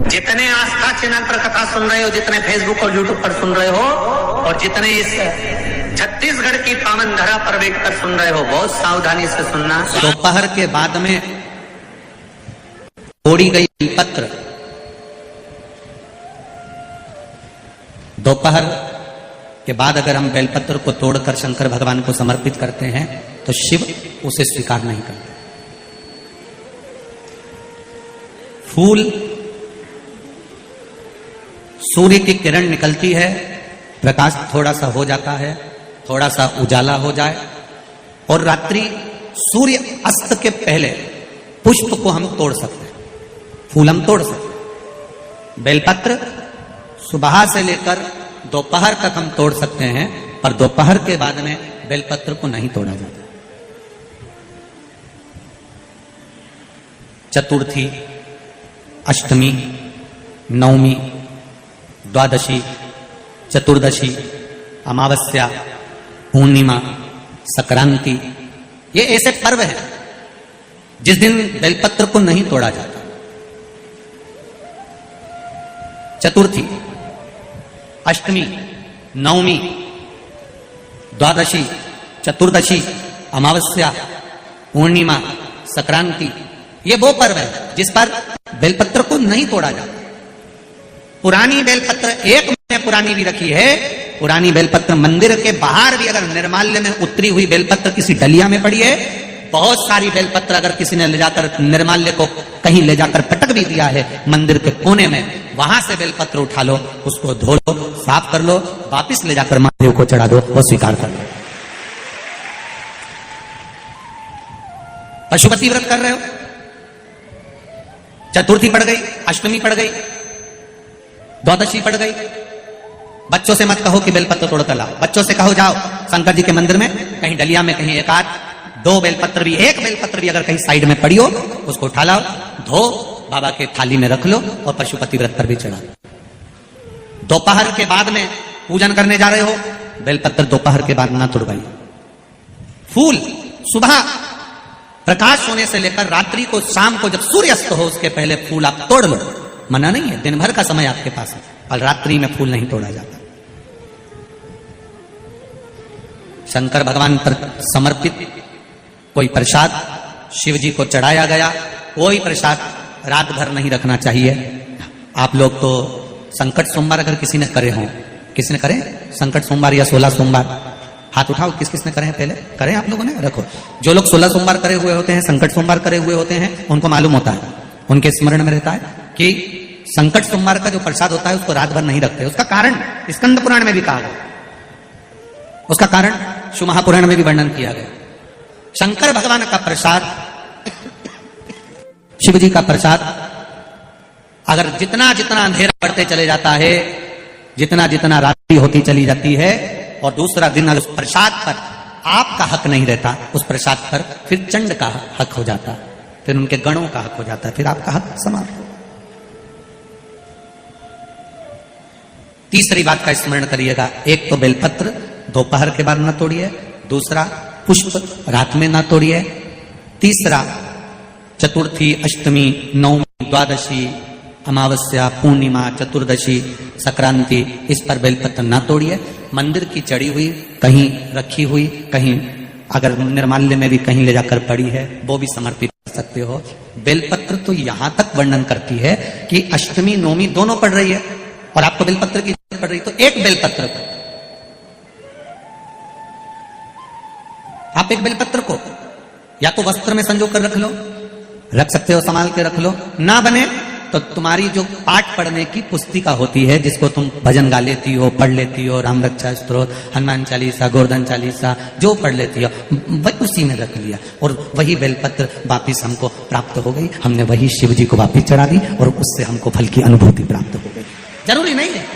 जितने आस्था चैनल पर कथा सुन रहे हो, जितने फेसबुक और यूट्यूब पर सुन रहे हो, और जितने इस छत्तीसगढ़ की पावन धरा पर बैठकर सुन रहे हो, बहुत सावधानी से सुनना। दोपहर के बाद में तोड़ी गई बेलपत्र, दोपहर के बाद अगर हम बेलपत्र को तोड़कर शंकर भगवान को समर्पित करते हैं तो शिव उसे स्वीकार नहीं करते। फूल, सूर्य की किरण निकलती है, प्रकाश थोड़ा सा हो जाता है, थोड़ा सा उजाला हो जाए, और रात्रि सूर्य अस्त के पहले पुष्प को हम तोड़ सकते हैं, फूल हम तोड़ सकते हैं। बेलपत्र सुबह से लेकर दोपहर तक हम तोड़ सकते हैं, पर दोपहर के बाद में बेलपत्र को नहीं तोड़ा जाता। चतुर्थी, अष्टमी, नवमी, द्वादशी, चतुर्दशी, अमावस्या, पूर्णिमा, संक्रांति, ये ऐसे पर्व हैं जिस दिन बेलपत्र को नहीं तोड़ा जाता। चतुर्थी, अष्टमी, नवमी, द्वादशी, चतुर्दशी, अमावस्या, पूर्णिमा, संक्रांति, ये वो पर्व है जिस पर बेलपत्र को नहीं तोड़ा जाता। पुरानी बेलपत्र 1 महीने पुरानी भी रखी है। पुरानी बेलपत्र मंदिर के बाहर भी, अगर निर्माल्य में उतरी हुई बेलपत्र किसी डलिया में पड़ी है, बहुत सारी बेलपत्र अगर किसी ने ले जाकर निर्माल्य को कहीं ले जाकर पटक भी दिया है मंदिर के कोने में, वहां से बेलपत्र उठा लो, उसको धो लो, साफ कर लो, वापिस ले जाकर महादेव को चढ़ा दो, वो स्वीकार कर लो। पशुपति व्रत कर रहे हो, चतुर्थी पड़ गई, अष्टमी पड़ गई, द्वादशी पड़ गई, बच्चों से मत कहो कि बेलपत्र तोड़ कर लाओ। बच्चों से कहो जाओ शंकर जी के मंदिर में कहीं डलिया में कहीं एक आध 2 बेलपत्र भी, 1 बेलपत्र भी अगर कहीं साइड में पड़ी हो, उसको उठा लाओ, धो, बाबा के थाली में रख लो और पशुपति व्रत पर भी चढ़ा लो। दोपहर के बाद में पूजन करने जा रहे हो, बेलपत्र दोपहर के बाद ना तोड़वाइए। फूल सुबह प्रकाश होने से लेकर रात्रि को, शाम को जब सूर्यास्त हो उसके पहले फूल आप तोड़ लो, मना नहीं है, दिन भर का समय आपके पास है, और रात्रि में फूल नहीं तोड़ा जाता। शंकर भगवान पर समर्पित कोई प्रसाद शिव जी को चढ़ाया गया, कोई प्रसाद रात भर नहीं रखना चाहिए। आप लोग तो संकट सोमवार अगर किसी ने करे हों, किसी ने करे संकट सोमवार या 16 सोमवार, हाथ उठाओ, किस किस ने करे हैं, पहले करें आप लोगों ने, रखो। जो लोग 16 सोमवार करे हुए होते हैं, संकट सोमवार करे हुए होते हैं, उनको मालूम होता है, उनके स्मरण में रहता है कि संकट सोमवार का जो प्रसाद होता है उसको रात भर नहीं रखते। उसका कारण स्कंद पुराण में भी कहा गया, उसका कारण शिव महापुराण में भी वर्णन किया गया। शंकर भगवान का प्रसाद, शिव जी का प्रसाद, अगर जितना जितना अंधेरा बढ़ते चले जाता है, जितना जितना रात्रि होती चली जाती है, और दूसरा दिन उस प्रसाद पर आपका हक नहीं रहता, उस प्रसाद पर फिर चंड का हक हो जाता, फिर उनके गणों का हक हो जाता है, फिर आपका हक समाप्त। तीसरी बात का स्मरण करिएगा, एक तो बेलपत्र दोपहर के बाद ना तोड़िए, दूसरा पुष्प रात में ना तोड़िए, तीसरा चतुर्थी, अष्टमी, नवमी, द्वादशी, अमावस्या, पूर्णिमा, चतुर्दशी, संक्रांति, इस पर बेलपत्र ना तोड़िए। मंदिर की चढ़ी हुई, कहीं रखी हुई, कहीं अगर निर्माल्य में भी कहीं ले जाकर पड़ी है, वो भी समर्पित कर सकते हो। बेलपत्र तो यहां तक वर्णन करती है कि अष्टमी नवमी दोनों पड़ रही है और आपको बेलपत्र की जरूरत पड़ रही, तो एक बेलपत्र को आप एक बेलपत्र को या तो वस्त्र में संजो कर रख लो, रख सकते हो, संभाल के रख लो, ना बने तो तुम्हारी जो पाठ पढ़ने की पुस्तिका होती है, जिसको तुम भजन गा लेती हो, पढ़ लेती हो, राम रक्षा स्तोत्र, हनुमान चालीसा, गोवर्धन चालीसा, जो पढ़ लेती हो, वही उसी में रख लिया, और वही बेलपत्र वापिस हमको प्राप्त हो गई। हमने वही शिव जी को वापिस चढ़ा दी और उससे हमको फल की अनुभूति प्राप्त हो गई। जरूरी नहीं है